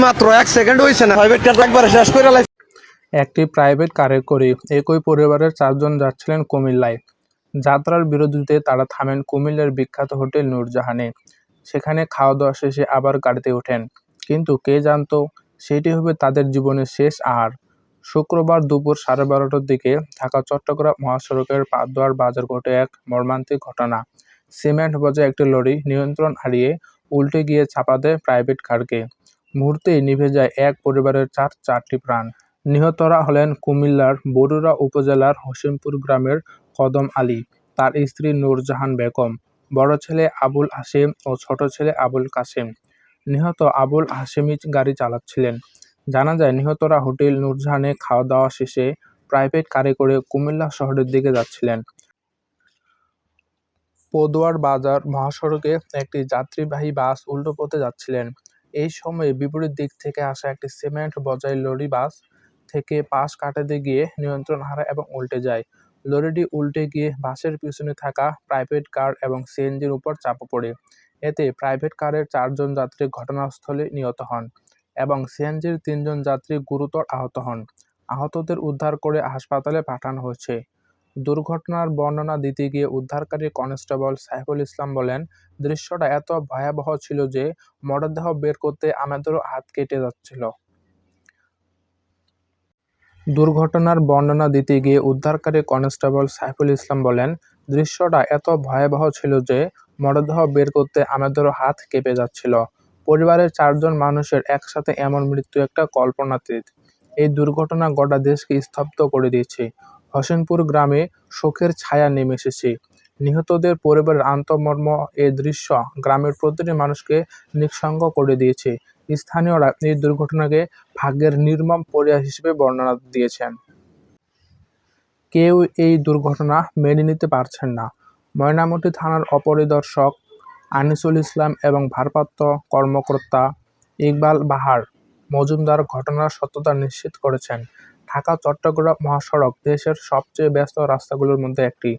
মাত্র 1 সেকেন্ড হইছে না, প্রাইভেট কার একবারে শেষ করে লাইছে। একটি প্রাইভেট কারে করে একই পরিবারের 4 জন যাচ্ছিলেন কুমিল্লায়। যাত্রার বিরতিতে তারা থামেন কুমিল্লার বিখ্যাত হোটেল নূরজাহানে। সেখানে খাওয়া দাওয়া শেষে আবার গাড়িতে ওঠেন, কিন্তু কে জানতো সেটি হবে তাদের জীবনের শেষ আহার। শুক্রবার দুপুর 12:30টার দিকে ঢাকা চট্টগ্রাম মহাসড়কের পাতদোয়ার বাজার ঘটে এক মর্মান্তিক ঘটনা। সিমেন্ট বোঝাই একটি লরি নিয়ন্ত্রণ হারিয়ে উল্টে গিয়ে চাপা দেয় প্রাইভেট কারকে। মুহূর্তেই নিভে যায় এক পরিবারের চারটি প্রাণ। নিহতরা হলেন কুমিল্লার বরুড়া উপজেলার হোসেনপুর গ্রামের কদম আলী, তার স্ত্রী নূরজাহান বেগম, বড় ছেলে আবুল হাশেম ও ছোট ছেলে আবুল কাশেম। নিহত আবুল হাশেমই গাড়ি চালাচ্ছিলেন। জানা যায় নিহতরা হোটেল নূরজাহানে খাওয়া দাওয়া শেষে প্রাইভেট কারে করে কুমিল্লা শহরের দিকে যাচ্ছিলেন। পদুয়ার বাজার মহাসড়কে একটি যাত্রীবাহী বাস উল্টো পথে যাচ্ছিলেন। এই সময়ে বিপরীত দিক থেকে আসা একটি সিমেন্ট বোঝাই লরি বাস থেকে পাশ কাটাতে গিয়ে নিয়ন্ত্রণ হারায় এবং উল্টে যায়। লরিটি উল্টে গিয়ে বাসের পিছনে থাকা প্রাইভেট কার এবং সিএনজির উপর চাপা পড়ে। এতে প্রাইভেট কারের 4 জন যাত্রী ঘটনাস্থলে নিহত হন এবং সিএনজির 3 জন যাত্রী গুরুতর আহত হন। আহতদের উদ্ধার করে হাসপাতালে পাঠানো হয়েছে। দুর্ঘটনার বর্ণনা দিতে গিয়ে উদ্ধারকারী কনস্টেবল সাইফুল ইসলাম বলেন, দৃশ্যটা এত ভয়াবহ ছিল যে মরদেহ বের করতে আমাদেরও হাত কেটে যাচ্ছিল। দুর্ঘটনার বর্ণনা দিতে গিয়ে উদ্ধারকারী কনস্টেবল সাইফুল ইসলাম বলেন, দৃশ্যটা এত ভয়াবহ ছিল যে মরদেহ বের করতে আমাদেরও হাত কেঁপে যাচ্ছিল। পরিবারের 4 জন মানুষের একসাথে এমন মৃত্যু একটা কল্পনাতীত। এই দুর্ঘটনা গোটা দেশকে স্তব্ধ করে দিয়েছে। হোসেনপুর গ্রামে শোকের ছায়া নেমে এসেছে। নিহতদের পরিবারের আন্তমর্ম এ দৃশ্য গ্রামের প্রতিটি মানুষকে নিঃসঙ্গ করে দিয়েছে। স্থানীয়রা এই দুর্ঘটনাকে ভাগ্যের নির্মম পরিহাস হিসেবে বর্ণনা দিয়েছেন। কেউ এই দুর্ঘটনা মেনে নিতে পারছেন না। ময়নামতি থানার অপরিদর্শক আনিসুল ইসলাম এবং ভারপ্রাপ্ত কর্মকর্তা ইকবাল বাহার মজুমদার ঘটনার সত্যতা নিশ্চিত করেছেন। ঢাকা চট্টগ্রাম মহাসড়ক দেশের সবচেয়ে ব্যস্ত রাস্তাগুলোর মধ্যে একটি।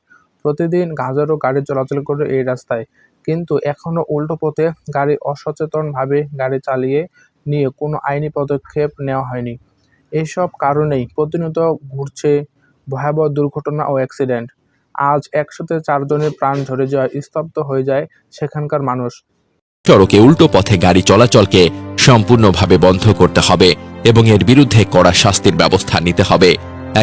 প্রতিদিন হাজারো গাড়ি চলাচল করে এই রাস্তায়, কিন্তু এখনো উল্টো পথে গাড়ি অসচেতনভাবে গাড়ি চালিয়ে নিয়ে কোনো আইনি পদক্ষেপ নেওয়া হয়নি। এইসব কারণেই প্রতিনিয়ত ঘটছে ভয়াবহ দুর্ঘটনা ও অ্যাক্সিডেন্ট। আজ একসাথে 4 জনের প্রাণ ঝরে যাওয়ায় স্তব্ধ হয়ে যায় সেখানকার মানুষ। সড়কে উল্টো পথে গাড়ি চলাচলকে সম্পূর্ণভাবে বন্ধ করতে হবে এবং এর বিরুদ্ধে কড়া শাস্তির ব্যবস্থা নিতে হবে।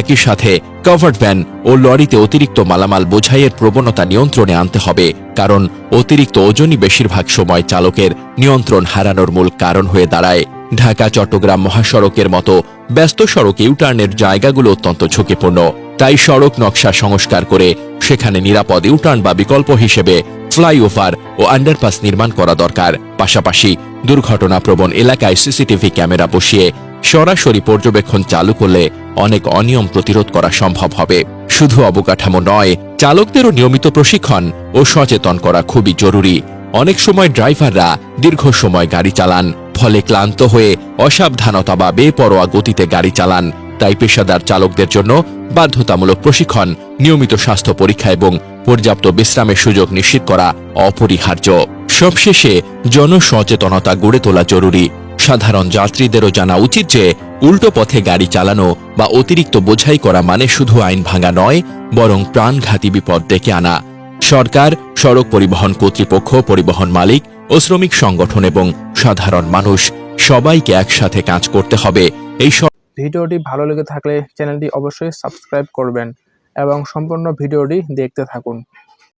একই সাথে কভার্ড ভ্যান ও লরিতে অতিরিক্ত মালামাল বোঝাইয়ের প্রবণতা নিয়ন্ত্রণে আনতে হবে, কারণ অতিরিক্ত ওজনই বেশিরভাগ সময় চালকের নিয়ন্ত্রণ হারানোর মূল কারণ হয়ে দাঁড়ায়। ঢাকা চট্টগ্রাম মহাসড়কের মতো ব্যস্ত সড়ক ইউটার্নের জায়গাগুলো অত্যন্ত ঝুঁকিপূর্ণ। তাই সড়ক নকশা সংস্কার করে সেখানে নিরাপদ ইউটার্ন বা বিকল্প হিসেবে ফ্লাইওভার ও আন্ডারপাস নির্মাণ করা দরকার। পাশাপাশি দুর্ঘটনাপ্রবণ এলাকায় সিসিটিভি ক্যামেরা বসিয়ে সরাসরি পর্যবেক্ষণ চালু করলে অনেক অনিয়ম প্রতিরোধ করা সম্ভব হবে। শুধু অবকাঠামো নয়, চালকদেরও নিয়মিত প্রশিক্ষণ ও সচেতন করা খুবই জরুরি। অনেক সময় ড্রাইভাররা দীর্ঘ সময় গাড়ি চালান, ফলে ক্লান্ত হয়ে অসাবধানতা বা বেপরোয়া গতিতে গাড়ি চালান। তাই পেশাদার চালকদের জন্য বাধ্যতামূলক প্রশিক্ষণ, নিয়মিত স্বাস্থ্য পরীক্ষা এবং পর্যাপ্ত বিশ্রামের সুযোগ নিশ্চিত করা অপরিহার্য। সবশেষে জনসচেতনতা গড়ে তোলা জরুরি। সাধারণ যাত্রীদেরও জানা উচিত যে উল্টো পথে গাড়ি চালানো বা অতিরিক্ত বোঝাই করা মানে শুধু আইন ভাঙা নয়, বরং প্রাণঘাতী বিপদ ডেকে আনা। সরকার, সড়ক পরিবহন কর্তৃপক্ষ, পরিবহন মালিক ও শ্রমিক সংগঠন এবং সাধারণ মানুষ সবাইকে একসাথে কাজ করতে হবে। এই ভিডিওটি ভালো লেগে থাকলে চ্যানেলটি অবশ্যই সাবস্ক্রাইব করবেন এবং সম্পূর্ণ ভিডিওটি দেখতে থাকুন।